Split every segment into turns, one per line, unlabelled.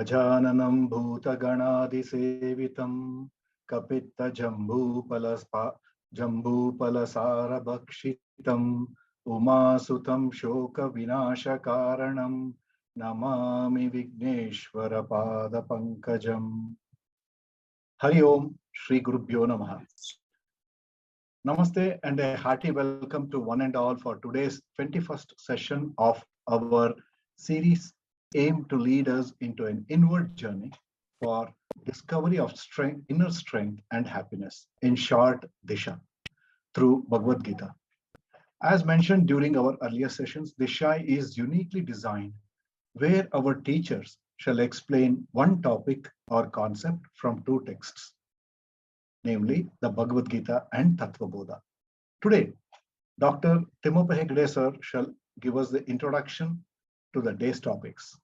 Gajananam Bhutaganadisevitam Kapitta Jambupalasarabakshitam Umasutam Shoka Vinashakaranam Namami Vigneshwara Pada Pankajam. Hari Om, Shri Gurubhyo Namaha. Namaste and a hearty welcome to one and all for today's 21st session of our series aimed to lead us into an inward journey for discovery of strength, inner strength and happiness. In short, DISHA, through Bhagavad Gita. As mentioned during our earlier sessions, DISHA is uniquely designed where our teachers shall explain one topic or concept from two texts, namely the Bhagavad Gita and Tattva Bodha. Today, Dr. Timothy Hegde sir shall give us the introduction to the day's topics.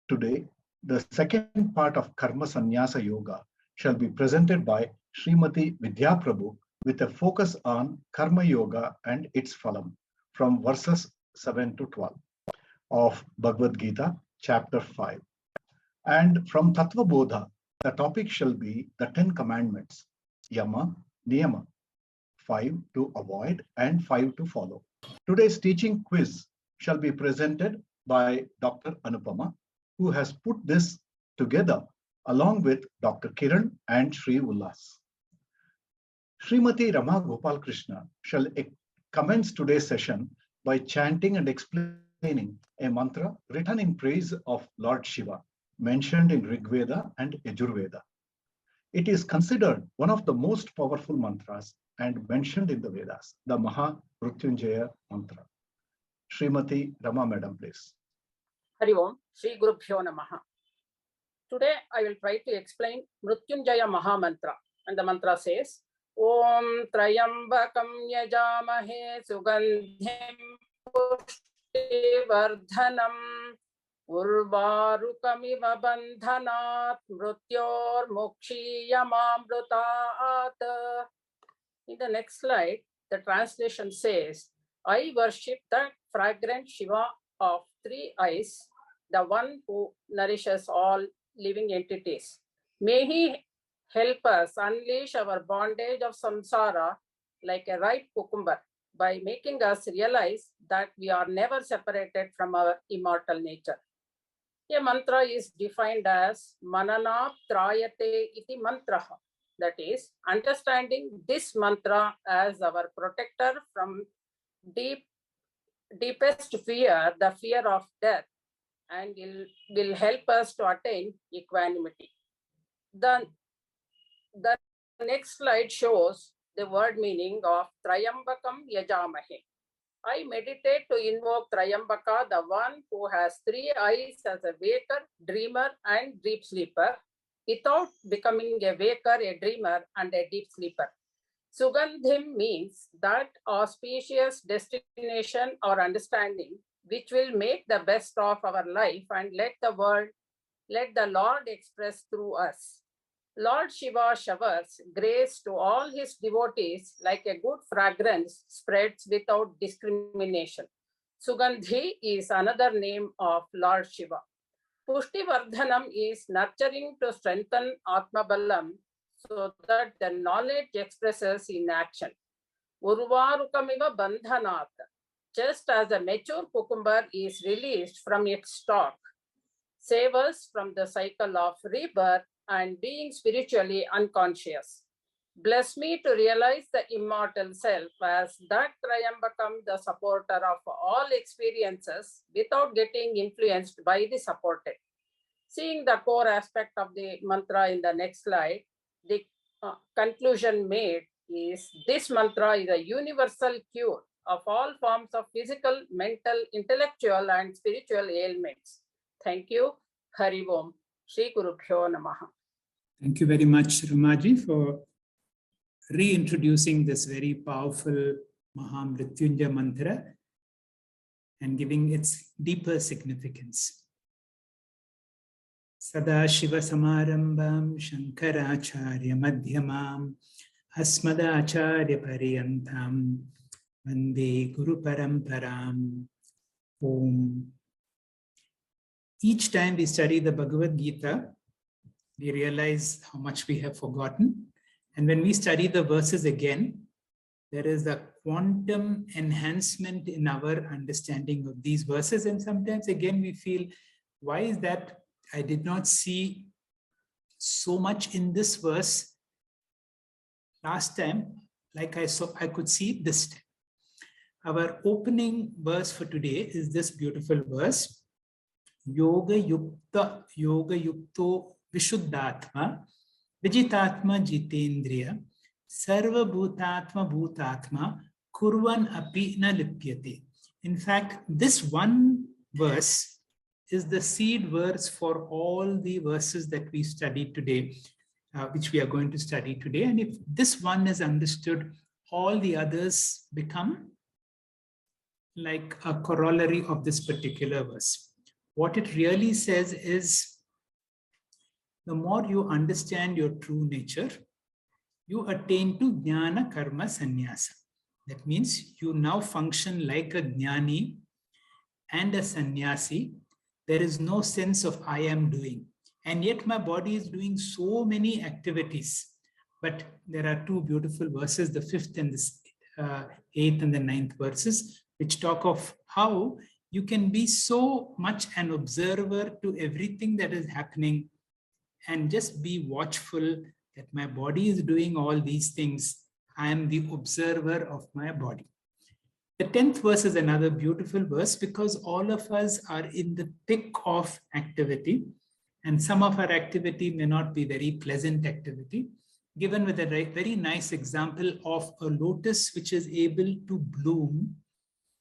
Today, the second part of Karma Sannyasa Yoga shall be presented by Srimati Vidya Prabhu with a focus on Karma Yoga and its phalam from verses 7 to 12 of Bhagavad Gita, chapter 5. And from Tattva Bodha, the topic shall be the 10 Commandments, Yama, Niyama, 5 to avoid and 5 to follow. Today's teaching quiz shall be presented by Dr. Anupama, who has put this together along with Dr. Kiran and Sri Ullas. Srimati Rama Gopal Krishna shall commence today's session by chanting and explaining a mantra written in praise of Lord Shiva, mentioned in Rig Veda and Yajurveda. It is considered one of the most powerful mantras and mentioned in the Vedas, the Maha Mrityunjaya mantra. Srimati Rama Madam, please.
Hari Om, Shri Gurubhyo Namaha. Today I will try to explain Mrityunjaya Maha Mantra, and the mantra says, Om Trayambakam Yajamahe Sugandhim Pushtivardhanam Urvarukamiva Bandhanat Mrityor Mokshiyamamrutaat. In the next slide, the translation says, I worship the fragrant Shiva of 3 eyes, the one who nourishes all living entities. May he help us unleash our bondage of samsara like a ripe cucumber by making us realize that we are never separated from our immortal nature. A mantra is defined as manana trayate iti mantraha. That is, understanding this mantra as our protector from deepest fear, the fear of death, and will help us to attain equanimity. The next slide shows the word meaning of Trayambakam Yajamahe. I meditate to invoke Trayambaka, the one who has 3 eyes as a waker, dreamer, and deep sleeper, without becoming a waker, a dreamer, and a deep sleeper. Sugandhim means that auspicious destination or understanding which will make the best of our life and let the Lord express through us. Lord Shiva showers grace to all his devotees like a good fragrance spreads without discrimination. Sugandhi is another name of Lord Shiva. Pushtivardhanam is nurturing to strengthen Atmabalam so that the knowledge expresses in action. Urvarukamiva bandhanat. Just as a mature cucumber is released from its stalk, save us from the cycle of rebirth and being spiritually unconscious. Bless me to realize the immortal self as that Trayambakam, the supporter of all experiences without getting influenced by the supported. Seeing the core aspect of the mantra in the next slide, the conclusion made is this mantra is a universal cure of all forms of physical, mental, intellectual, and spiritual ailments. Thank you. Hari Om. Shri Gurubhyo Namaha.
Thank you very much, Ramaji, for reintroducing this very powerful Maha Mrityunjaya mantra and giving its deeper significance. Sadashiva Samarambam Shankaracharya Madhyamam Asmadacharya Pariyantam Vande Guru Paramparam. Om. each time we study the Bhagavad Gita, we realize how much we have forgotten. And when we study the verses again, there is a quantum enhancement in our understanding of these verses. And sometimes again, we feel, why is that I did not see so much in this verse last time, like I could see this time. Our opening verse for today is this beautiful verse, yōgayuktaḥ, yōgayukto vishuddhātma, vijitātma jitendriya, sarva bhutātma bhutātma, kurvan api na lipyate. In fact, this one verse is the seed verse for all the verses that we studied today, which we are going to study today. And if this one is understood, all the others become like a corollary of this particular verse. What it really says is, the more you understand your true nature, you attain to jnana karma sannyasa. That means you now function like a jnani and a sannyasi. There is no sense of I am doing. And yet my body is doing so many activities. But there are two beautiful verses, the 5th and the 8th and the 9th verses, which talk of how you can be so much an observer to everything that is happening and just be watchful that my body is doing all these things. I am the observer of my body. The 10th verse is another beautiful verse because all of us are in the thick of activity, and some of our activity may not be very pleasant activity, given with a very nice example of a lotus which is able to bloom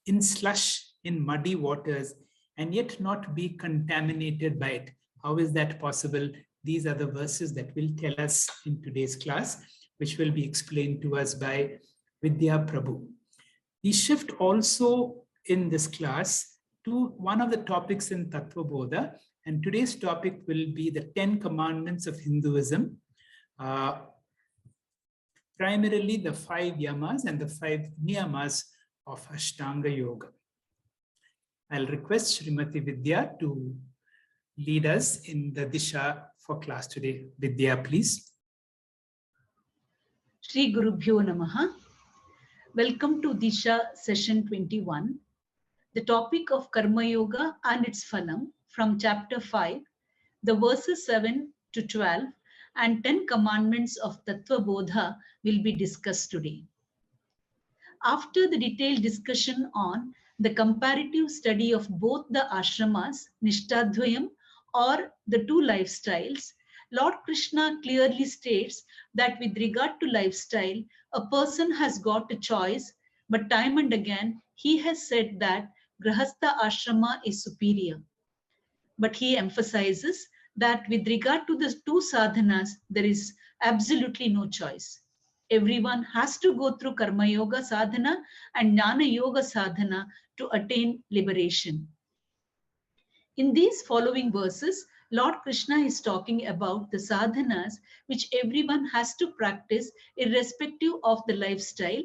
in slush, in muddy waters, and yet not be contaminated by it. How is that possible? These are the verses that will tell us in today's class, which will be explained to us by Vidya Prabhu. We shift also in this class to one of the topics in Tattva Bodha, and today's topic will be the 10 Commandments of Hinduism, primarily the 5 yamas and the 5 niyamas of Ashtanga Yoga. I'll request Srimati Vidya to lead us in the DISHA for class today. Vidya, please.
Shri Gurubhyo Namaha. Welcome to DISHA session 21. The topic of Karma Yoga and its phalam from chapter 5, the verses 7 to 12 and 10 commandments of Tattva Bodha will be discussed today. After the detailed discussion on the comparative study of both the ashramas, Nishtadvayam, or the 2 lifestyles, Lord Krishna clearly states that with regard to lifestyle, a person has got a choice, but time and again, he has said that Grahastha ashrama is superior. But he emphasizes that with regard to the 2 sadhanas, there is absolutely no choice. Everyone has to go through Karma Yoga sadhana and Jnana Yoga sadhana to attain liberation. In these following verses, Lord Krishna is talking about the sadhanas which everyone has to practice irrespective of the lifestyle.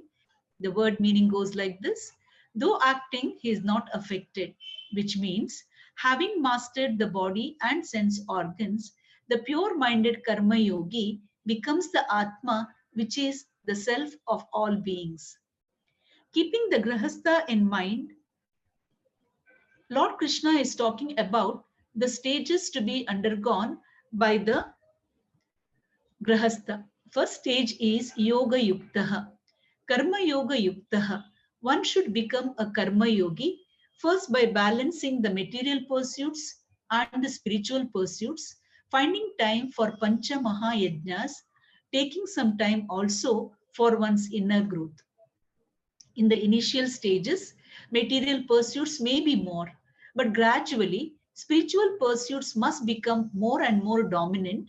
The word meaning goes like this: though acting, he is not affected, which means having mastered the body and sense organs, the pure-minded karma yogi becomes the Atma, which is the self of all beings. Keeping the Grahastha in mind, Lord Krishna is talking about the stages to be undergone by the Grahastha. First stage is yōgayuktaḥ, karma yōgayuktaḥ. One should become a karma yogi first by balancing the material pursuits and the spiritual pursuits, finding time for Pancha Mahayajnas, taking some time also for one's inner growth. In the initial stages, material pursuits may be more, but gradually spiritual pursuits must become more and more dominant,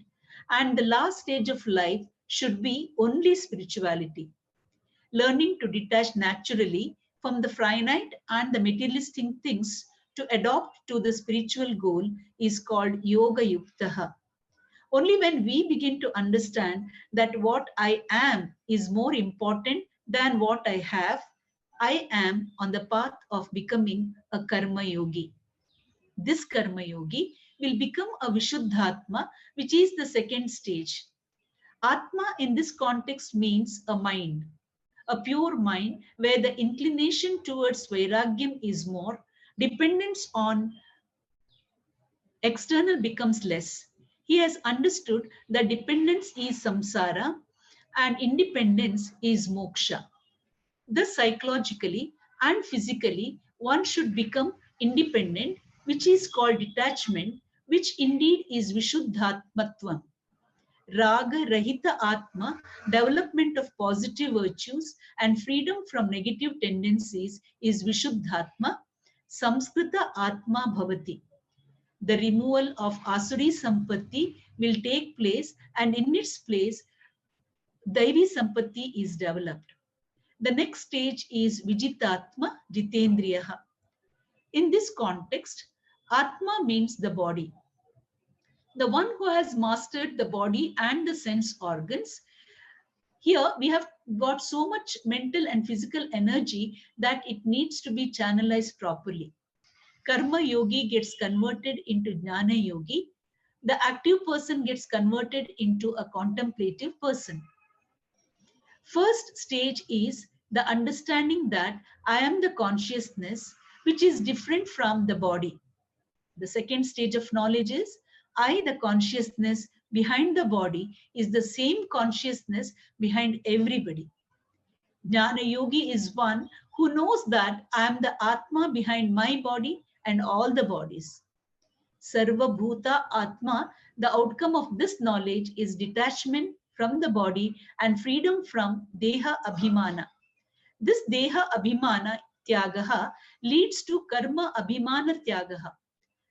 and the last stage of life should be only spirituality. Learning to detach naturally from the finite and the materialistic things to adopt to the spiritual goal is called yōgayuktaḥ. Only when we begin to understand that what I am is more important than what I have, I am on the path of becoming a karma yogi. This karma yogi will become a Vishuddhatma, which is the second stage. Atma in this context means a mind, a pure mind where the inclination towards Vairagyam is more, dependence on external becomes less. He has understood that dependence is samsara and independence is moksha. Thus, psychologically and physically, one should become independent, which is called detachment, which indeed is Vishuddhatmatvam. Raga Rahita Atma, development of positive virtues and freedom from negative tendencies is Vishuddhatma. Samskrita Atma Bhavati. The removal of Asuri Sampatti will take place, and in its place, Daivi Sampatti is developed. The next stage is Vijitatma Jitendriyaha. In this context, Atma means the body. The one who has mastered the body and the sense organs. Here we have got so much mental and physical energy that it needs to be channelized properly. Karma yogi gets converted into Jnana yogi. The active person gets converted into a contemplative person. First stage is the understanding that I am the consciousness, which is different from the body. The second stage of knowledge is I, the consciousness behind the body, is the same consciousness behind everybody. Jnana yogi is one who knows that I am the Atma behind my body and all the bodies. Sarva Bhuta Atma, the outcome of this knowledge is detachment from the body and freedom from Deha Abhimana. This Deha Abhimana Tyagaha leads to Karma Abhimana Tyagaha.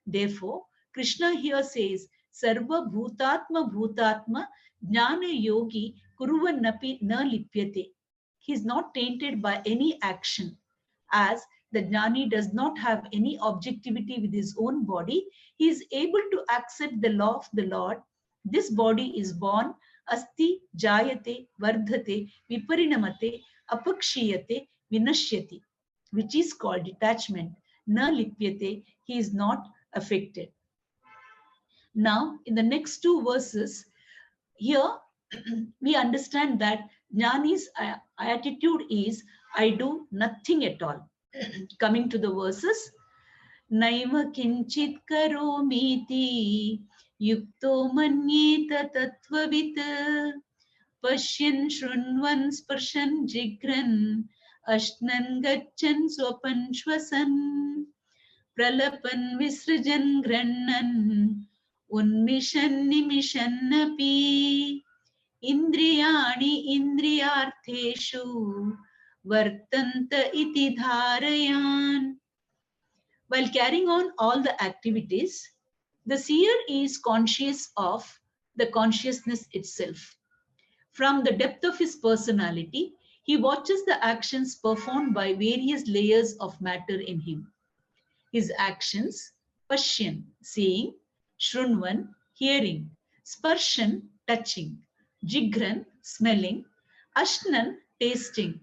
Therefore, Krishna here says, Sarva Bhutatma Bhutatma Jnana Yogi Kuruvannapi na lipyate. He is not tainted by any action. As the Jnani does not have any objectivity with his own body, he is able to accept the law of the Lord. This body is born, asti, jayate, vardhate, viparinamate, apakshiyate, vinashyati, which is called detachment. Na lipyate, he is not affected. Now, in the next two verses, here we understand that Jnani's attitude is, I do nothing at all. Coming to the verses, Naiva kinchit karomiti yukto manyeta tattvavit pashyan shrunvan sparshan jigran ashnan gachan swapan shwasan pralapan visrajan grannan unmishan nimishan napi indriyani indriyartheshu vartanta iti dharayan. While carrying on all the activities, the seer is conscious of the consciousness itself. From the depth of his personality, he watches the actions performed by various layers of matter in him. His actions, pashyan, seeing, shrunvan, hearing, sparshan, touching, jigran, smelling, ashnan, tasting,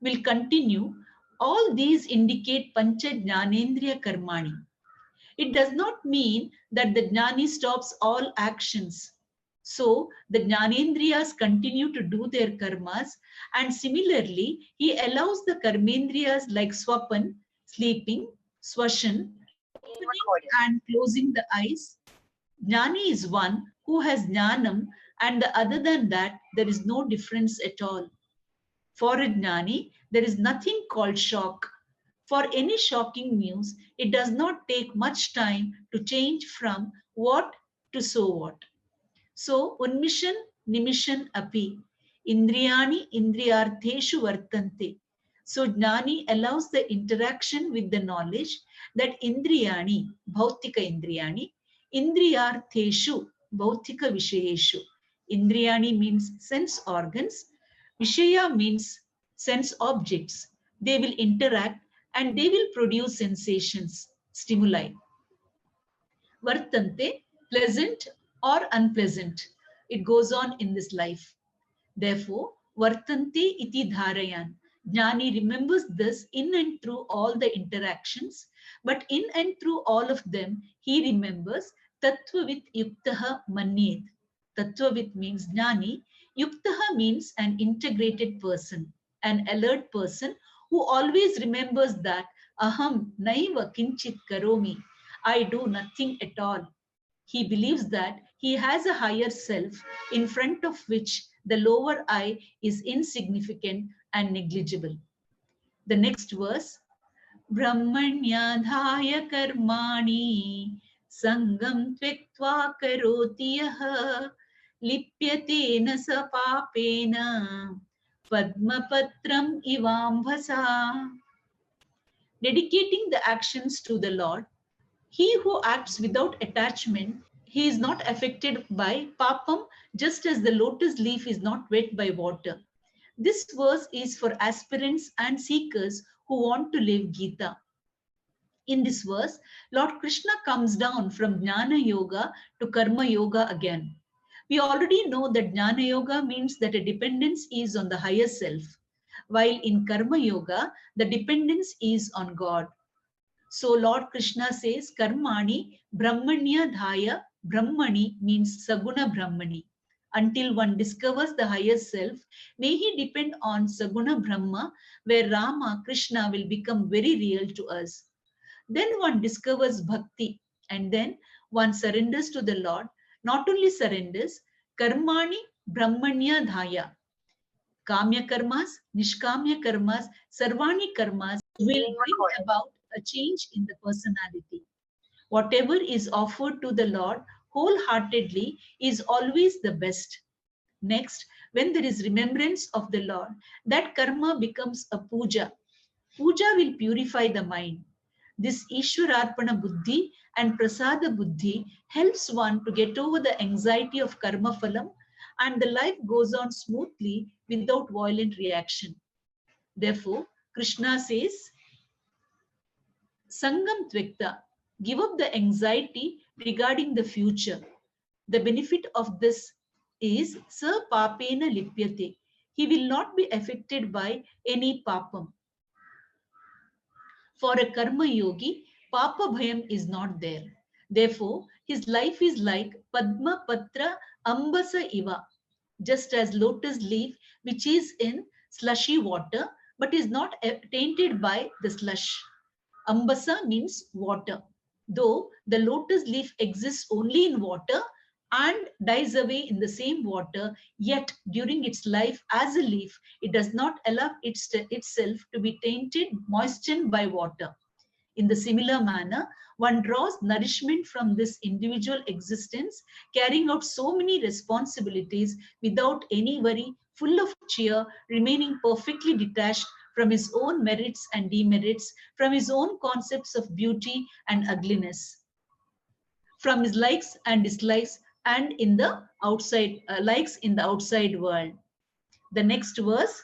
will continue. All these indicate Pancha Jnanendriya Karmani. It does not mean that the Jnani stops all actions. So the Jnanendriyas continue to do their karmas, and similarly, he allows the Karmendriyas like Swapan, sleeping, Swashan, opening and closing the eyes. Jnani is one who has Jnanam, and other than that, there is no difference at all. For a Jnani, there is nothing called shock. For any shocking news, it does not take much time to change from what to so what. So, unmishan, nimishan api, indriyani indriyartheshu vartante. So, Jnani allows the interaction with the knowledge that indriyani, bhautika indriyani, indriyartheshu, bhautika vishayeshu. Indriyani means sense organs. Vishaya means sense objects. They will interact and they will produce sensations, stimuli. Vartante, pleasant or unpleasant. It goes on in this life. Therefore, vartante iti dharayan. Jnani remembers this in and through all the interactions, but in and through all of them, he remembers tattvavit yuktaḥ manyet. Tattvavit means Jnani. Yuktaḥ means an integrated person, an alert person who always remembers that aham naiva kinchit karomi. I do nothing at all. He believes that he has a higher self in front of which the lower I is insignificant and negligible. The next verse, Brahmanyadhaya karmani sangam tvektva karoti yaha lipyatena sa papena padmapatram ivambhasa. Dedicating the actions to the Lord, he who acts without attachment, he is not affected by papam, just as the lotus leaf is not wet by water. This verse is for aspirants and seekers who want to live Gita. In this verse, Lord Krishna comes down from Jnana Yoga to Karma Yoga again. We already know that Jnana Yoga means that a dependence is on the higher self, while in Karma Yoga, the dependence is on God. So Lord Krishna says, Karmani Brahmanya Dhaya. Brahmani means Saguna Brahmani. Until one discovers the higher self, may he depend on Saguna Brahma, where Rama, Krishna will become very real to us. Then one discovers Bhakti, and then one surrenders to the Lord. Not only surrenders, Karmani Brahmanya Dhaya. Kamya karmas, Nishkamya karmas, Sarvani karmas will bring about a change in the personality. Whatever is offered to the Lord wholeheartedly is always the best. Next, when there is remembrance of the Lord, that karma becomes a puja. Puja will purify the mind. This Ishwararpana buddhi and prasada buddhi helps one to get over the anxiety of karma phalam, and the life goes on smoothly without violent reaction. Therefore, Krishna says, Sangam Tvekta, give up the anxiety regarding the future. The benefit of this is Sa Papena Lipyate. He will not be affected by any papam. For a karma yogi, papa bhayam is not there. Therefore, his life is like Padma Patra Ambasa Iva, just as lotus leaf which is in slushy water but is not tainted by the slush. Ambasa means water. Though the lotus leaf exists only in water and dies away in the same water, yet during its life as a leaf, it does not allow itself to be tainted, moistened by water. In the similar manner, one draws nourishment from this individual existence, carrying out so many responsibilities without any worry, full of cheer, remaining perfectly detached from his own merits and demerits, from his own concepts of beauty and ugliness, from his likes and dislikes, and in the outside likes in the outside world. The next verse,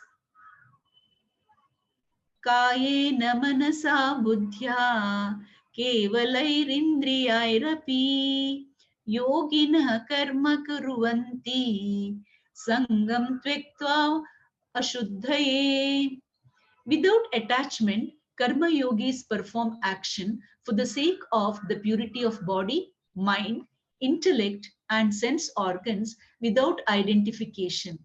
Kayena manasa buddhya kevalairindrayairapi yoginah karma kuruvanti sangam tvektva ashuddhaye. Without attachment, karma yogis perform action for the sake of the purity of body, mind, intellect, and sense organs without identification.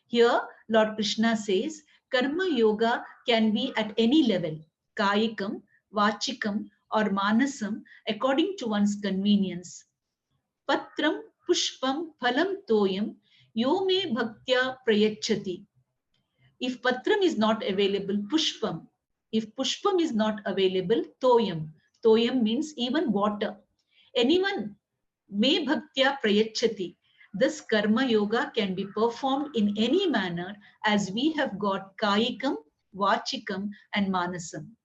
Here, Lord Krishna says, karma yoga can be at any level, kayikam, vachikam, or manasam, according to one's convenience. Patram, pushpam, phalam, toyam, yo me bhaktya prayachati. If patram is not available, pushpam. If pushpam is not available, toyam. Toyam means even water. Anyone me bhaktya prayachati. This karma yoga can be performed in any manner, as we have got kayikam, vachikam, and manasam.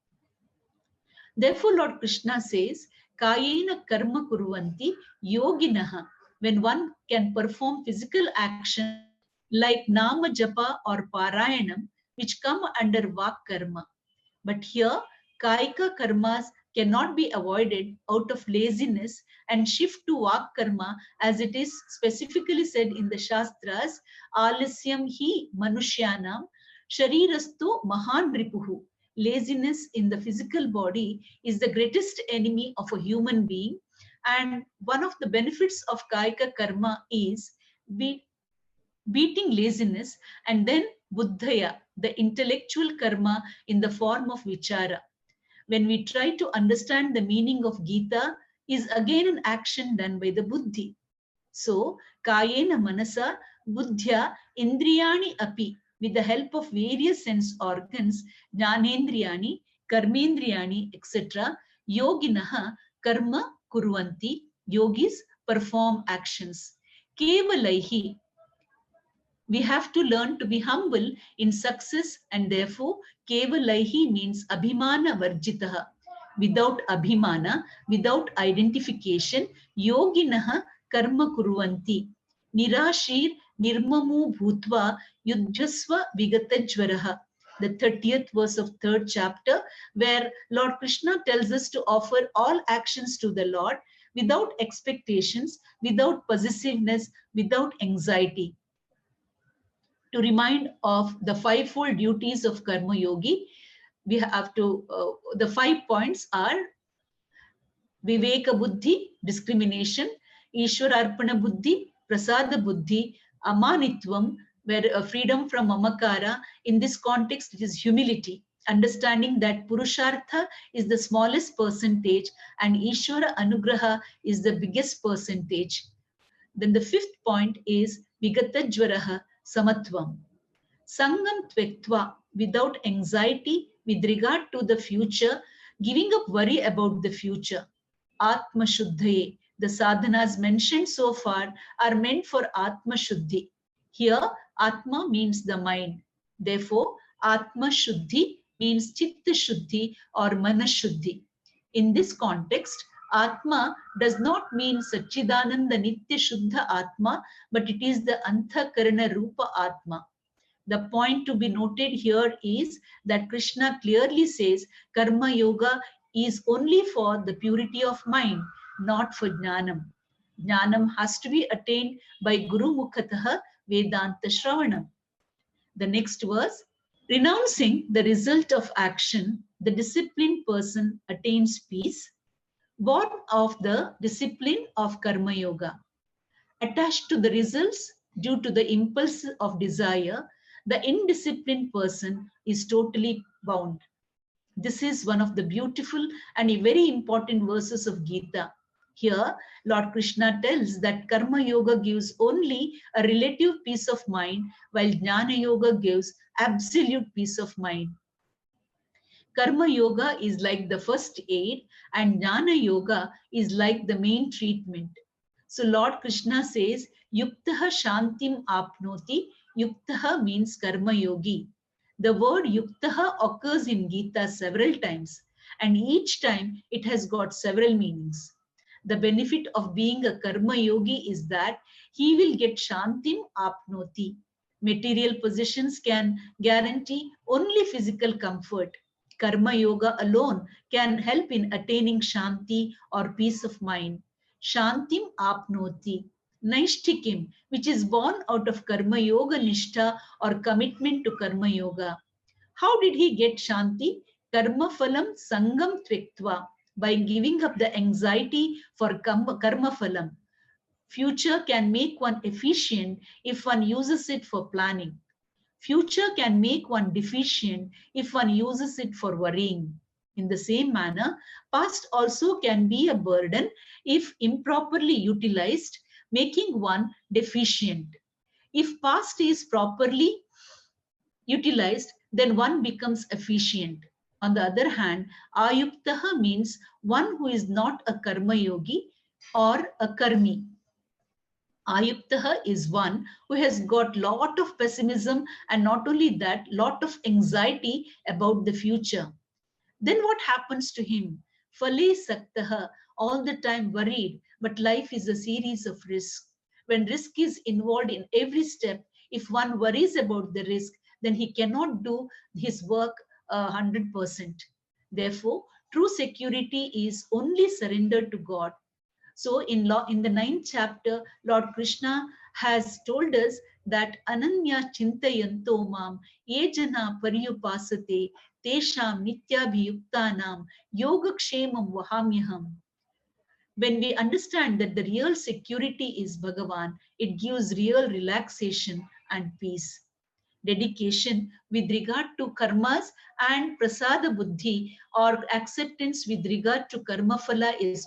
Therefore, Lord Krishna says, kayena karma kuruvanti yoginaha. When one can perform physical action like nama japa or parayanam, which come under vak karma. But here, kayika karmas cannot be avoided out of laziness and shift to vak karma, as it is specifically said in the Shastras, alasyam hi manushyanam Sharirasto mahan ripuhu. Laziness in the physical body is the greatest enemy of a human being. And one of the benefits of Kayika Karma is beating laziness, and then Buddhaya, the intellectual karma in the form of Vichara. When we try to understand the meaning of Gita, is again an action done by the Buddhi. So, Kayena Manasa, Buddhya, Indriyani Api, with the help of various sense organs, Jnanendriyani, Karmendriyani, etc., Yoginaha, Karma Kurvanti, yogis perform actions. Kevalaihi, we have to learn to be humble in success, and therefore Kevalaihi means Abhimana Varjitaha. Without Abhimana, without identification, Yoginaha Karma Kurvanti. Nirashir Nirmamu Bhutva Yudhasva Vigatajvaraha. The 30th verse of 3rd chapter, where Lord Krishna tells us to offer all actions to the Lord without expectations, without possessiveness, without anxiety. To remind of the fivefold duties of Karma Yogi, we have to, the 5 points are Viveka Buddhi, discrimination, Ishwara Arpana Buddhi, Prasada Buddhi, Amanitvam, where freedom from Mamakara. In this context, it is humility, understanding that Purushartha is the smallest percentage and Ishwara Anugraha is the biggest percentage. Then the 5th point is Vigatajvaraha, Samatvam. Sangam Tvektva, without anxiety with regard to the future, giving up worry about the future. Atma Shuddhaye, the sadhanas mentioned so far are meant for Atma Shuddhi. Here, Atma means the mind. Therefore, Atma Shuddhi means Chitta Shuddhi or Mana Shuddhi. In this context, Atma does not mean Satchidananda Nitya Shuddha Atma, but it is the Anthakarana Rupa Atma. The point to be noted here is that Krishna clearly says Karma Yoga is only for the purity of mind, not for Jnanam. Jnanam has to be attained by Guru Mukhataha Vedanta Shravanam. The next verse, renouncing the result of action, the disciplined person attains peace. Born of the discipline of Karma Yoga. Attached to the results due to the impulse of desire, the indisciplined person is totally bound. This is one of the beautiful and a very important verses of Gita. Here, Lord Krishna tells that Karma Yoga gives only a relative peace of mind, while Jnana Yoga gives absolute peace of mind. Karma Yoga is like the first aid and Jnana Yoga is like the main treatment. So Lord Krishna says, Yuktaha Shantim Apnoti. Yuktaha means Karma Yogi. The word Yuktaha occurs in Gita several times, and each time it has got several meanings. The benefit of being a Karma Yogi is that he will get Shantim Apnoti. Material possessions can guarantee only physical comfort. Karma Yoga alone can help in attaining Shanti or peace of mind. Shantim Apnoti. Naishtikim, which is born out of Karma Yoga Nishtha or commitment to Karma Yoga. How did he get Shanti? Karma Phalam Sangam Tvektva, by giving up the anxiety for Karma Phalam. Future can make one efficient if one uses it for planning. Future can make one deficient if one uses it for worrying. In the same manner, past also can be a burden if improperly utilized, making one deficient. If past is properly utilized, then one becomes efficient. On the other hand, Ayuktaha means one who is not a Karma Yogi or a Karmi. Ayuktaha is one who has got lot of pessimism and not only that, lot of anxiety about the future. Then what happens to him? Phale Saktaha, all the time worried, but life is a series of risks. When risk is involved in every step, if one worries about the risk, then he cannot do his work 100%. Therefore, true security is only surrender to God. So in the 9th chapter, Lord Krishna has told us that Ananya Chintayanto Mam Yejana Paryupasate Tesham Nityabhiyuktanam Yogakshemam Vahamyaham. When we understand that the real security is Bhagavan, it gives real relaxation and peace. Dedication with regard to karmas and prasada buddhi, or acceptance with regard to karma phala, is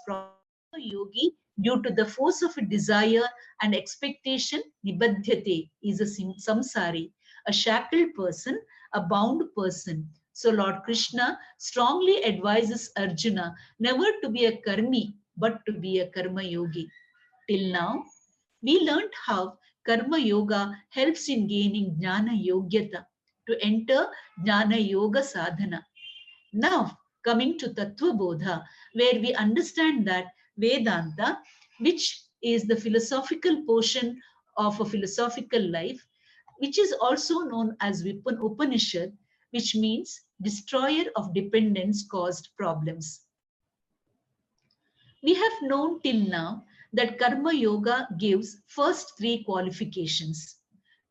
yogi due to the force of a desire and expectation. Nibadhyate is a samsari, a shackled person, a bound person. So Lord Krishna strongly advises Arjuna never to be a karmi, but to be a karma yogi. Till now, we learned how karma yoga helps in gaining jnana yogyata, to enter jnana yoga sadhana. Now, coming to Tattva Bodha, where we understand that Vedanta, which is the philosophical portion of a philosophical life, which is also known as Upanishad, which means destroyer of dependence caused problems. We have known till now that Karma Yoga gives first three qualifications: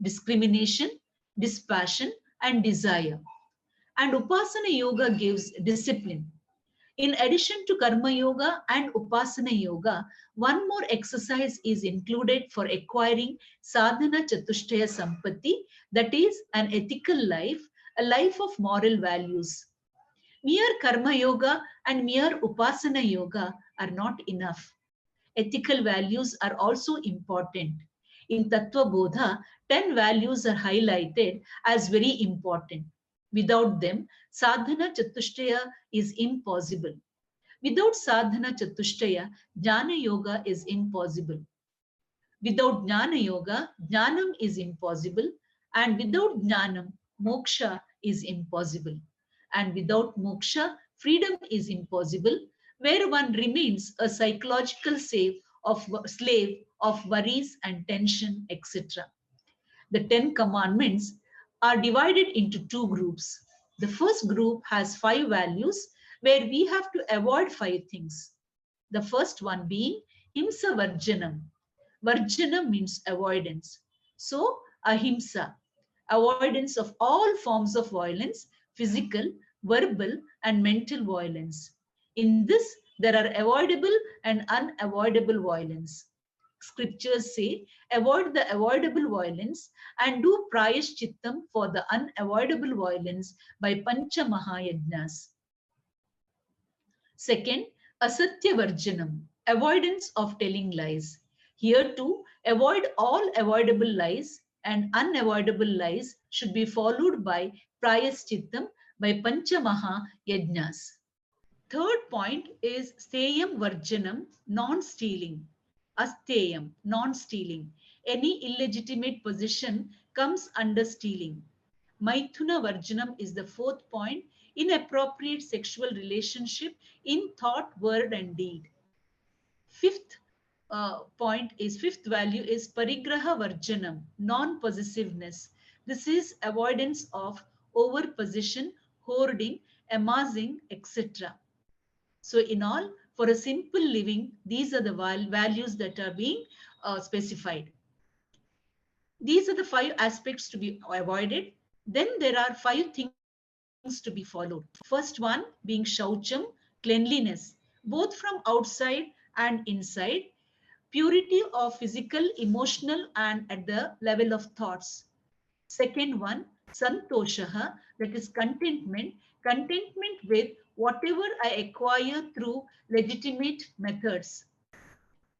discrimination, dispassion, and desire. And Upasana Yoga gives discipline. In addition to Karma Yoga and Upasana Yoga, one more exercise is included for acquiring Sādhanā Chatushtaya Sampatti, that is an ethical life, a life of moral values. Mere Karma Yoga and mere Upasana Yoga are not enough. Ethical values are also important. In Tattva Bodha, 10 values are highlighted as very important. Without them, Sādhanā Chatushtaya is impossible. Without Sādhanā Chatushtaya, Jnana Yoga is impossible. Without Jnana Yoga, Jnanam is impossible. And without Jnanam, Moksha is impossible. And without Moksha, freedom is impossible, where one remains a psychological slave of worries and tension, etc. The 10 Commandments are divided into two groups. The first group has 5 values where we have to avoid 5 things. The first one being Himsa Varjanam. Varjanam means avoidance. So, Ahimsa, avoidance of all forms of violence, physical, verbal, and mental violence. In this, there are avoidable and unavoidable violence. Scriptures say, avoid the avoidable violence and do prayashchittam for the unavoidable violence by Pancha Mahayajnas. Second, Asatya Varjanam, avoidance of telling lies. Here too, avoid all avoidable lies, and unavoidable lies should be followed by prayashchittam by Pancha Mahayajnas. Third point is Steyam Varjanam, non-stealing. Asteyam, non-stealing. Any illegitimate possession comes under stealing. Maithuna Varjanam is the fourth point, inappropriate sexual relationship in thought, word, and deed. Fifth value is Parigraha Varjanam, non-possessiveness. This is avoidance of over-possession, hoarding, amassing, etc. So in all, for a simple living, these are the values that are being specified. These are the 5 aspects to be avoided. Then there are 5 things to be followed. First one being Shaucham, cleanliness, both from outside and inside. Purity of physical, emotional, and at the level of thoughts. Second one, Santoshaha, that is contentment. Contentment with whatever I acquire through legitimate methods.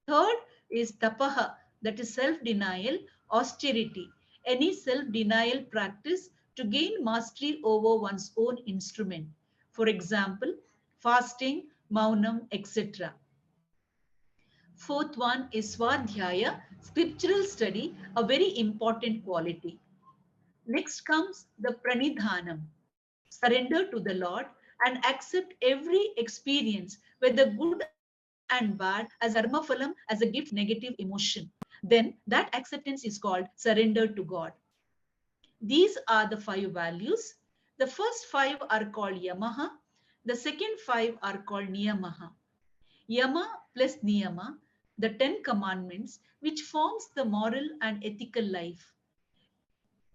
Third is Tapaha, that is self-denial, austerity. Any self-denial practice to gain mastery over one's own instrument. For example, fasting, maunam, etc. Fourth one is Swadhyaya, scriptural study, a very important quality. Next comes the Pranidhanam, surrender to the Lord and accept every experience, whether good and bad, as karma phalam, as a gift, negative emotion. Then that acceptance is called surrender to God. These are the 5 values. The first 5 are called Yamaha. The second 5 are called Niyamaha. Yama plus Niyama. the 10 Commandments, which forms the moral and ethical life.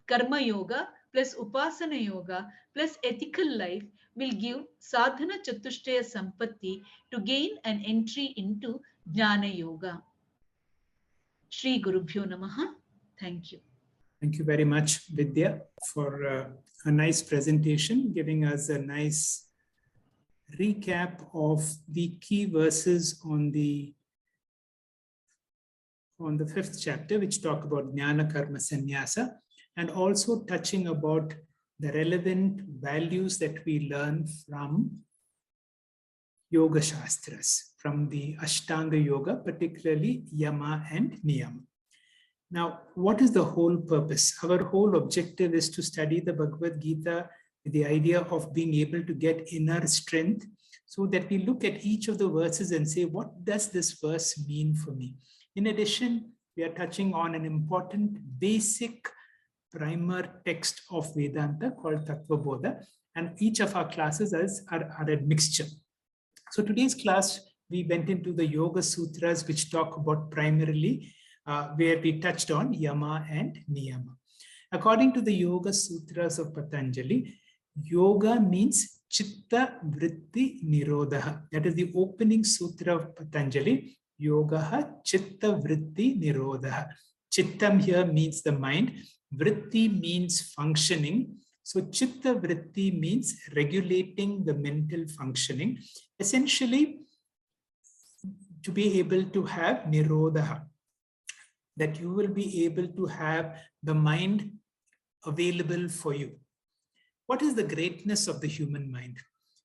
Karma Yoga plus Upasana Yoga plus ethical life will give Sadhana Chatushtaya Sampatti to gain an entry into Jnana Yoga. Shri Gurubhyo Namaha. Thank you.
Thank you very much, Vidya, for a nice presentation, giving us a nice recap of the key verses on the 5th chapter, which talk about Jnana Karma Sannyasa, and also touching about the relevant values that we learn from Yoga Shastras, from the Ashtanga Yoga, particularly Yama and Niyama. Now, what is the whole purpose? Our whole objective is to study the Bhagavad Gita with the idea of being able to get inner strength, so that we look at each of the verses and say, what does this verse mean for me? In addition, we are touching on an important basic primer text of Vedanta called Tattva Bodha, and each of our classes are a mixture. So today's class, we went into the Yoga Sutras, which talk about primarily where we touched on Yama and Niyama. According to the Yoga Sutras of Patanjali, yoga means Chitta Vritti Nirodha. That is the opening sutra of Patanjali. Yogaha Chitta Vritti Nirodha. Chittam here means the mind. Vritti means functioning. So Chitta Vritti means regulating the mental functioning. Essentially, to be able to have Nirodha, that you will be able to have the mind available for you. What is the greatness of the human mind?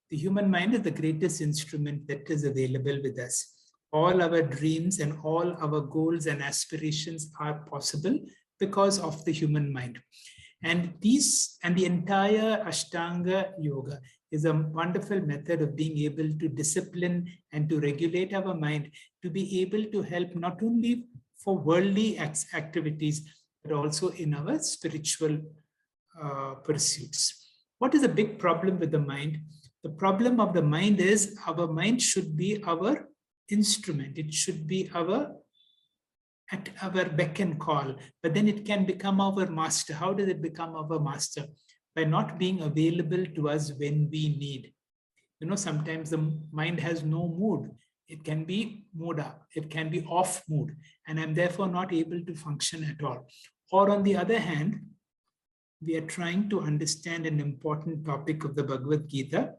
The human mind is the greatest instrument that is available with us. All our dreams and all our goals and aspirations are possible because of the human mind. And the entire Ashtanga Yoga is a wonderful method of being able to discipline and to regulate our mind, to be able to help not only for worldly activities, but also in our spiritual pursuits. What is a big problem with the mind? The problem of the mind is our mind should be our instrument. It should be at our beck and call, but then it can become our master. How does it become our master? By not being available to us when we need. You know, sometimes the mind has no mood. It can be mood up, it can be off mood, and I'm therefore not able to function at all. Or on the other hand, we are trying to understand an important topic of the Bhagavad Gita,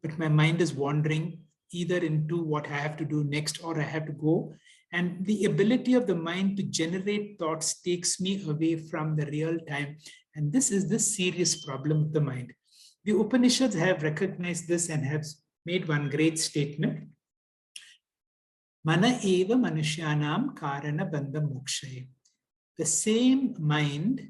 but my mind is wandering either into what I have to do next or I have to go. And the ability of the mind to generate thoughts takes me away from the real time. And this is the serious problem of the mind. The Upanishads have recognized this and have made one great statement. Mana eva manushyanam karana bandha mokshaye. The same mind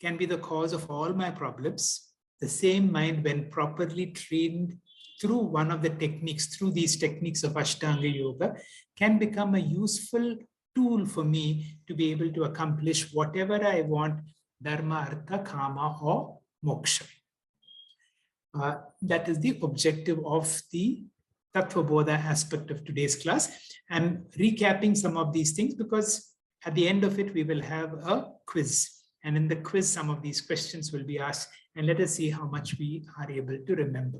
can be the cause of all my problems. The same mind, when properly trained through one of the techniques, through these techniques of Ashtanga Yoga, can become a useful tool for me to be able to accomplish whatever I want, dharma, artha, kama, or moksha. That is the objective of the Tattva Bodha aspect of today's class. I'm recapping some of these things because at the end of it, we will have a quiz. And in the quiz, some of these questions will be asked, and let us see how much we are able to remember.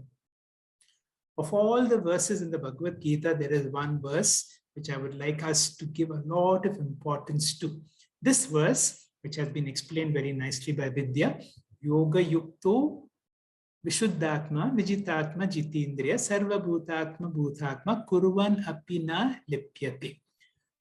Of all the verses in the Bhagavad Gita, there is one verse which I would like us to give a lot of importance to. This verse, which has been explained very nicely by Vidya, yōgayuktaḥ vishuddhatma vijitatma jitindriya sarva bhutatma bhutatma kurvan apina lipyate.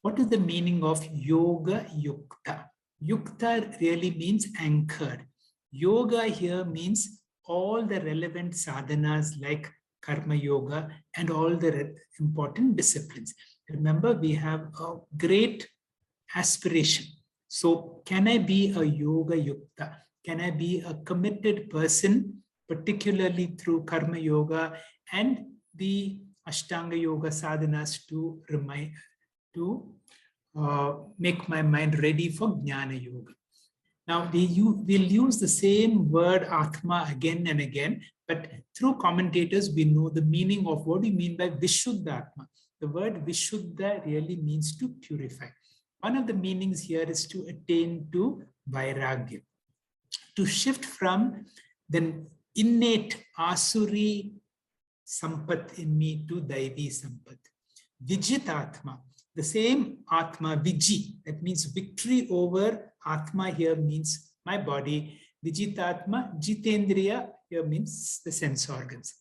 What is the meaning of yōgayuktaḥ? Yukta really means anchored. Yoga here means all the relevant sadhanas like karma yoga and all the important disciplines. Remember, we have a great aspiration. So can I be a yōgayuktaḥ? Can I be a committed person, particularly through karma yoga and the Ashtanga Yoga sadhanas to make my mind ready for Jnana Yoga. Now, we'll use the same word Atma again and again, but through commentators, we know the meaning of what we mean by Vishuddhatma. The word Vishuddha really means to purify. One of the meanings here is to attain to Vairagya, to shift from the innate Asuri Sampat in me to Daivi Sampat. Vijitatma, the same Atma, Viji, that means victory over Atma here means my body. Vijitatma, Jitendriya here means the sense organs.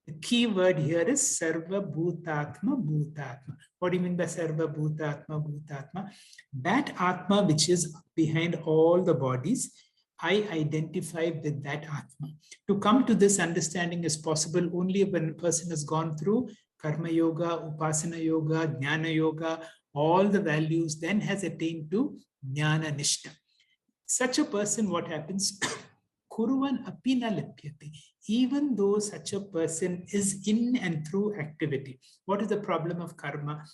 The key word here is Sarva Bhutatma Bhutatma. What do you mean by Sarva Bhutatma Bhutatma? That Atma which is behind all the bodies, I identify with that Atma. To come to this understanding is possible only when a person has gone through Karma Yoga, Upasana Yoga, Jnana Yoga, all the values, then has attained to Jnana Nishta. Such a person, what happens? Kuruvan apina lipyate. Even though such a person is in and through activity. What is the problem of karma?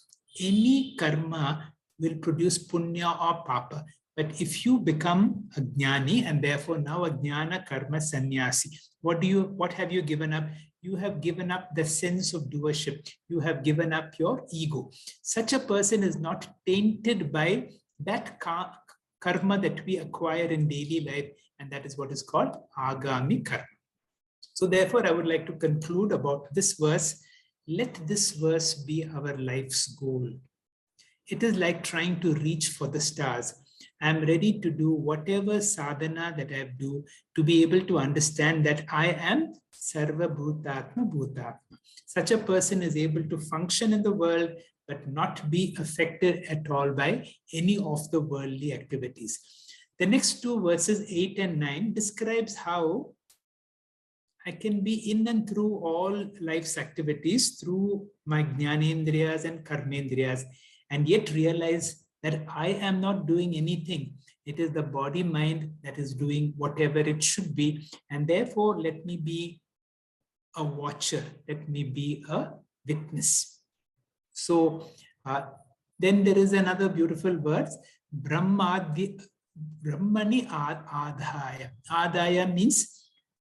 Any karma will produce punya or papa. But if you become a jnani and therefore now a jnana karma sannyasi, what have you given up? You have given up the sense of doership. You have given up your ego. Such a person is not tainted by that karma that we acquire in daily life, and that is what is called agami karma. So therefore, I would like to conclude about this verse. Let this verse be our life's goal. It is like trying to reach for the stars. I am ready to do whatever sadhana that I do to be able to understand that I am Sarva Bhutatma Bhutatma. Such a person is able to function in the world but not be affected at all by any of the worldly activities. The next two verses, 8 and 9, describes how I can be in and through all life's activities through my jnanendriyas and karmendriyas, and yet realize that I am not doing anything. It is the body mind that is doing whatever it should be, and therefore let me be a watcher, let me be a witness. So then there is another beautiful verse, Brahmani Adhaya. Adhaya means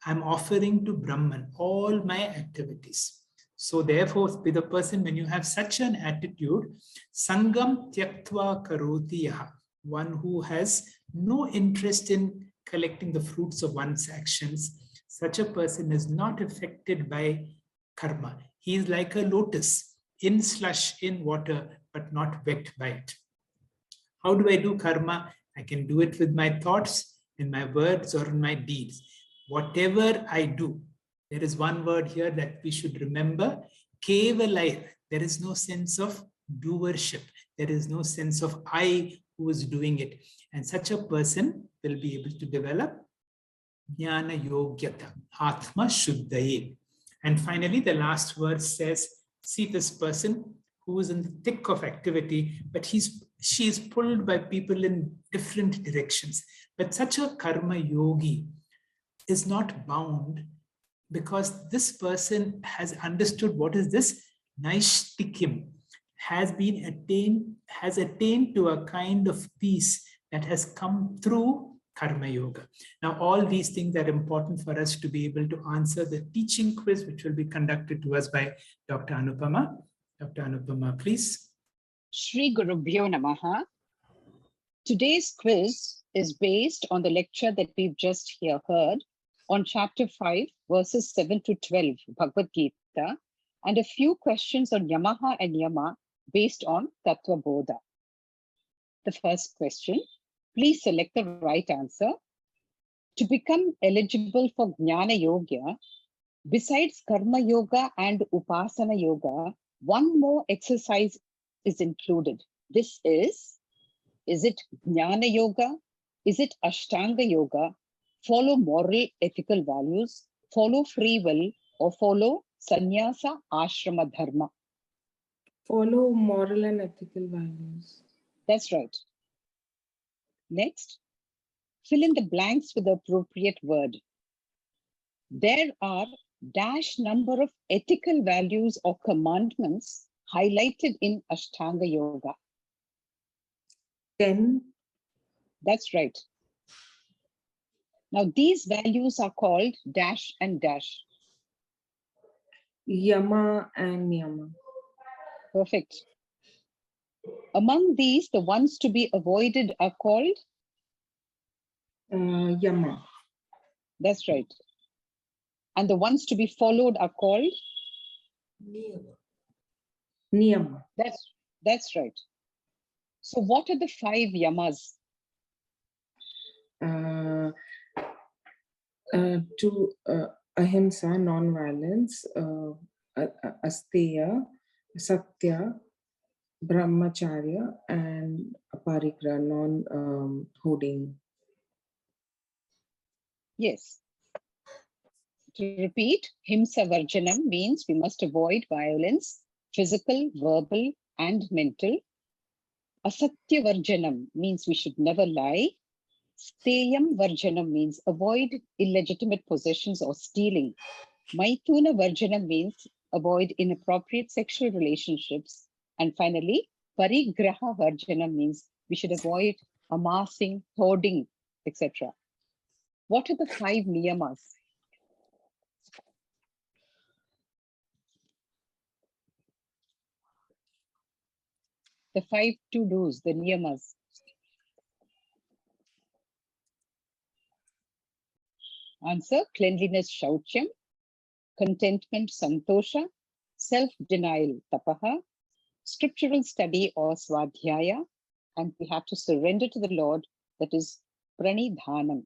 I'm offering to Brahman all my activities. So therefore, with a person, when you have such an attitude, Sangam Tyaktva Karoti Yaha, one who has no interest in collecting the fruits of one's actions, such a person is not affected by karma. He is like a lotus, in slush, in water, but not wet by it. How do I do karma? I can do it with my thoughts, in my words, or in my deeds. Whatever I do, there is one word here that we should remember, kevalaya. There is no sense of doership. There is no sense of I who is doing it. And such a person will be able to develop jnana yōgayuktaḥ, atma shuddhaye. And finally, the last verse says, see this person who is in the thick of activity, but she is pulled by people in different directions. But such a karma yogi is not bound, because this person has understood what is this naishtikyam, has attained to a kind of peace that has come through karma yoga. Now, all these things are important for us to be able to answer the teaching quiz, which will be conducted to us by Dr. Anupama. Dr. Anupama, please.
Shri Gurubhyo Namaha. Today's quiz is based on the lecture that we've just here heard on chapter 5, verses 7 to 12, Bhagavad Gita, and a few questions on Yamaha and Yama based on Tattva Bodha. The first question, please select the right answer. To become eligible for Jnana Yoga, besides Karma Yoga and Upasana Yoga, one more exercise is included. This is it Jnana Yoga? Is it Ashtanga Yoga? Follow moral, ethical values, follow free will, or follow sannyasa, ashrama, dharma?
Follow moral and ethical values.
That's right. Next, fill in the blanks with the appropriate word. There are dash number of ethical values or commandments highlighted in Ashtanga Yoga.
10.
That's right. Now, these values are called dash and dash.
Yama and Niyama.
Perfect. Among these, the ones to be avoided are called?
Yama.
That's right. And the ones to be followed are called?
Niyama.
That's right. So what are the 5 yamas?
To ahimsa, non-violence, asteya, satya, brahmacharya, and aparigraha, non-hoarding.
Yes. To repeat, himsa varjanam means we must avoid violence, physical, verbal, and mental. Asatya varjanam means we should never lie. Steyam varjanam means avoid illegitimate possessions or stealing. Maithuna varjanam means avoid inappropriate sexual relationships. And finally, parigraha varjanam means we should avoid amassing, hoarding, etc. What are the 5 niyamas? The 5 to-dos, the niyamas. Answer: cleanliness, shaucham; contentment, santosha; self-denial, tapaha; scriptural study or swadhyaya; and we have to surrender to the Lord, that is pranidhanam.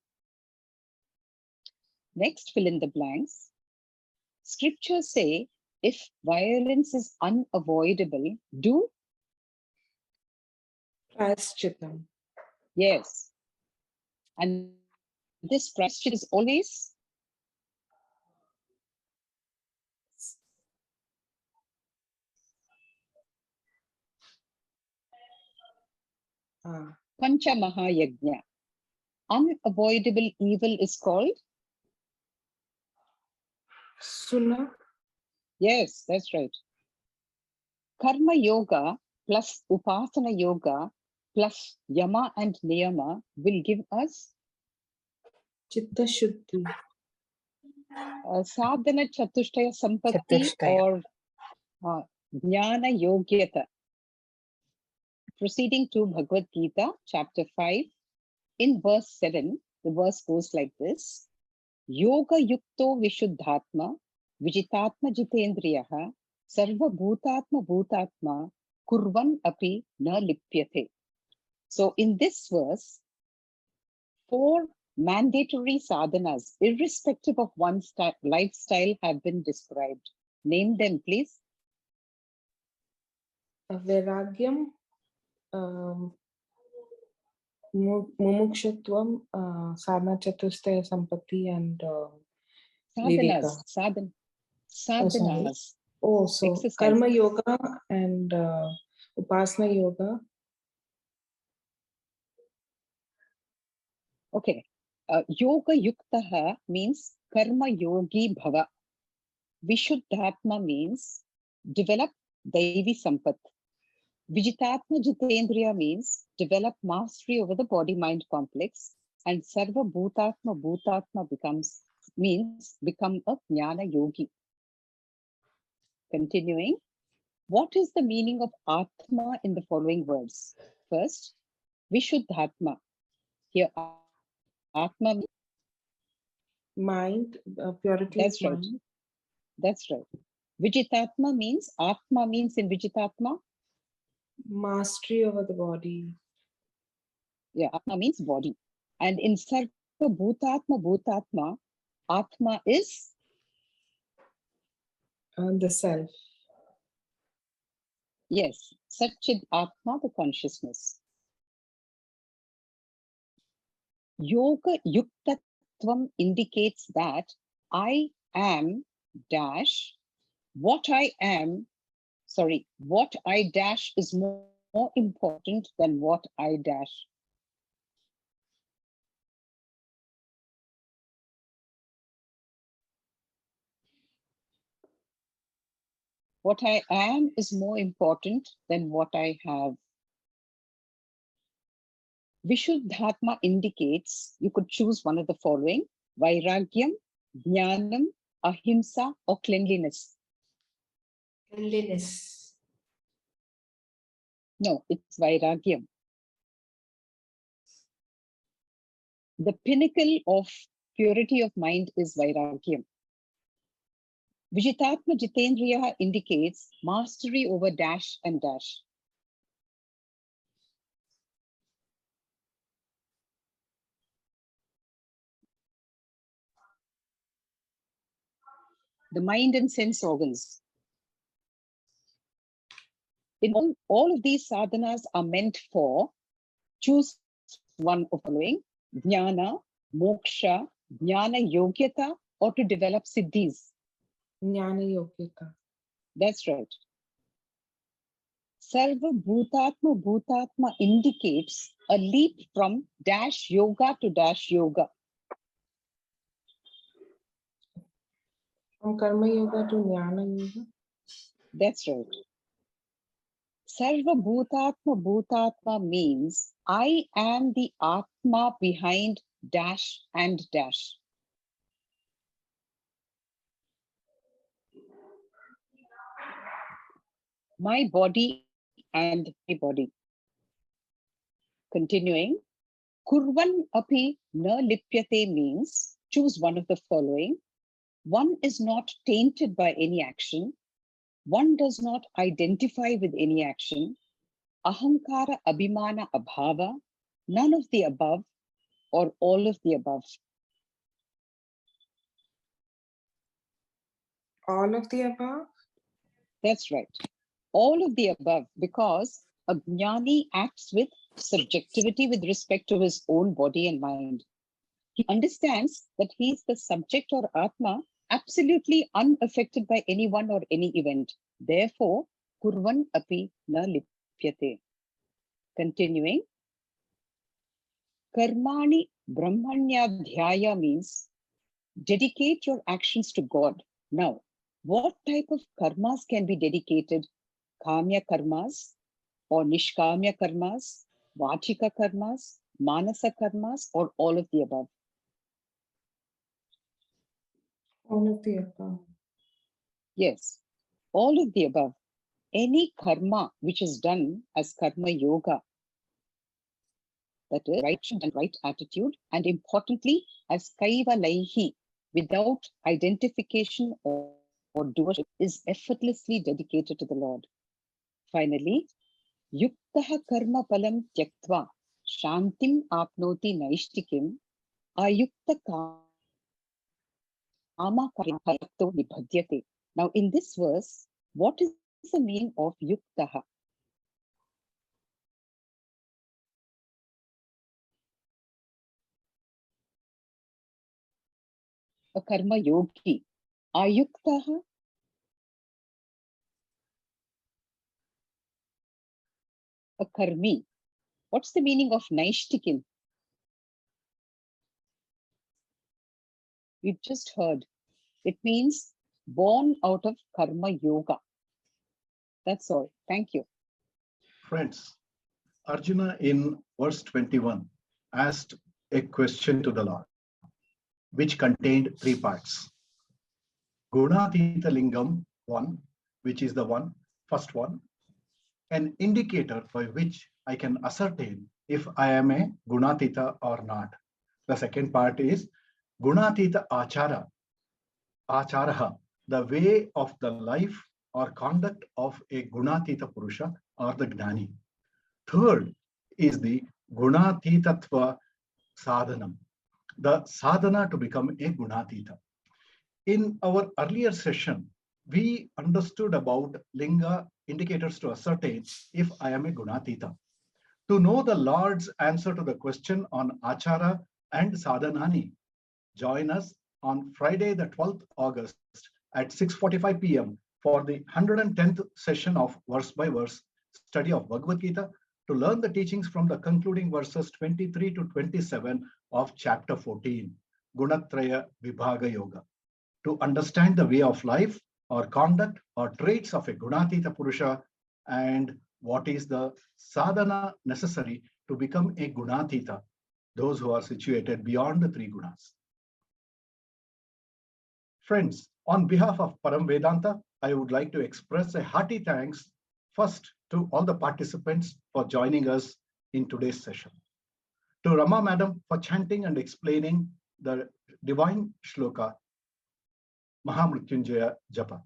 Next, fill in the blanks. Scriptures say if violence is unavoidable, do?
Prashchitam.
Yes. And this prashchit is always? Pancha Mahayajna. Unavoidable evil is called?
Suna.
Yes, that's right. Karma yoga plus upasana yoga plus yama and niyama will give us?
Chitta Shuddhi.
Sādhanā chatushtaya sampatti or jnana yōgayuktaḥ. Proceeding to Bhagavad Gita, chapter 5, in verse 7, the verse goes like this: yōgayukto vishuddhātma vijitātma jitendriyaha sarva bhūtātma bhūtātma kurvan api na lipyate. So in this verse, 4 mandatory sadhanas, irrespective of one's lifestyle, have been described. Name them, please.
Vairagyam, mumukshatvam, sadhana chatushtaya sampatti, and viveka.
Sadhanas.
Oh, so
exercise.
karma yoga and upasana yoga.
Okay. Yōgayuktaḥ means karma yogi bhava. Vishuddhatma means develop Daivi Sampat. Vijitātma Jitendriya means develop mastery over the body-mind complex. And Sarva Bhutatma Bhutatma means become a Jnana Yogi. Continuing, what is the meaning of Atma in the following words? First, Vishuddhatma. Here, Atma means
mind, purity.
That's right.
Mind.
That's right. Vijitātma means, Atma means in Vijitātma?
Mastery over the body.
Yeah, Atma means body. And in Sarva Bhutatma Bhutatma, Atma is?
The self.
Yes, Satchid Atma, the consciousness. Yōgayuktaḥ indicates that I am dash, what I dash is more important than what I dash. What I am is more important than what I have. Vishuddhatma indicates you could choose one of the following: Vairagyam, Jnanam, Ahimsa, or cleanliness.
Cleanliness.
No, it's vairagyam. The pinnacle of purity of mind is vairagyam. Vijitatma Jitendriya indicates mastery over dash and dash. The mind and sense organs. In all of these sadhanas are meant for, choose one of the following: jnana, moksha, jnana yogyata, or to develop siddhis.
Jnana yōgayuktaḥ.
That's right. Sarva bhutatma bhutatma indicates a leap from dash yoga to dash yoga.
From karma yoga to jnana yoga.
That's right. Sarva bhutatma bhutatma means I am the Atma behind dash and dash. My body and my body. Continuing, kurvan api na lipyate means choose one of the following. One is not tainted by any action. One does not identify with any action. Ahankara abhimana abhava, none of the above or all of the above.
All of the above?
That's right. All of the above, because a jnani acts with subjectivity with respect to his own body and mind. He understands that he is the subject or Atma, absolutely unaffected by anyone or any event. Therefore, kurvan api na lipyate. Continuing, karmani brahmanyadhyaya means dedicate your actions to God. Now, what type of karmas can be dedicated? Kamya karmas or nishkamya karmas, vachika karmas, manasa karmas, or all of the above?
All of the above.
Yes, all of the above. Any karma which is done as karma yoga, that is right and right attitude, and importantly, as kaiva laihi, without identification or doership, is effortlessly dedicated to the Lord. Finally, yuktaha karma palam tyaktva shantim apnoti naishtikim ayukta kama karyato nibhadyate. Now, in this verse, what is the meaning of yuktaha? A karma yogi. Ayuktaha. A karmi. What's the meaning of naishtikim? We've just heard. It means born out of karma yoga. That's all. Thank you.
Friends, Arjuna in verse 21 asked a question to the Lord, which contained three parts. Gunatita lingam, one, which is the first one, an indicator by which I can ascertain if I am a Gunatita or not. The second part is Gunatita achara, acharaha, the way of the life or conduct of a Gunatita Purusha or the Gnani. Third is the Gunatitatva sādhanam, the sadhana to become a Gunatita. In our earlier session, we understood about linga indicators to ascertain if I am a Gunatita. To know the Lord's answer to the question on achara and sadhanani, join us on Friday, the 12th August at 6:45 p.m. for the 110th session of verse by verse study of Bhagavad Gita to learn the teachings from the concluding verses 23 to 27 of chapter 14, Gunatraya Vibhaga Yoga. To understand the way of life or conduct or traits of a Gunatita Purusha and what is the sadhana necessary to become a Gunatita, those who are situated beyond the three gunas. Friends, on behalf of Param Vedanta, I would like to express a hearty thanks first to all the participants for joining us in today's session. To Rama Madam for chanting and explaining the divine shloka, Mahamrityunjaya Japa.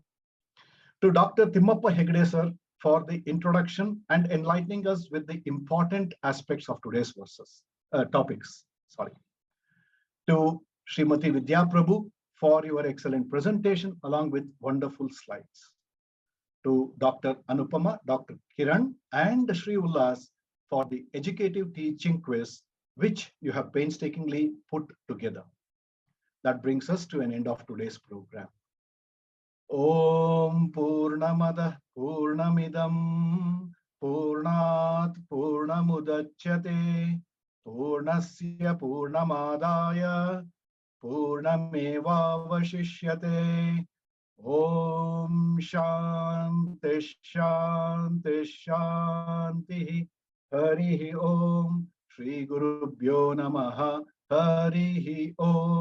To Dr. Timmappa Hegde sir for the introduction and enlightening us with the important aspects of today's topics. To Srimati Vidya Prabhu for your excellent presentation along with wonderful slides. To Dr. Anupama, Dr. Kiran and Sri Ullas for the educative teaching quiz which you have painstakingly put together. That brings us to an end of today's program. Om Purnamada Purnamidam Purnat Purnamudachyate Purnasya Purnamadaya Purnamevavashishyate. Om Shanti Shanti Shanti. Harihi Om. Shri Gurubhyo Namaha. Harihi Om.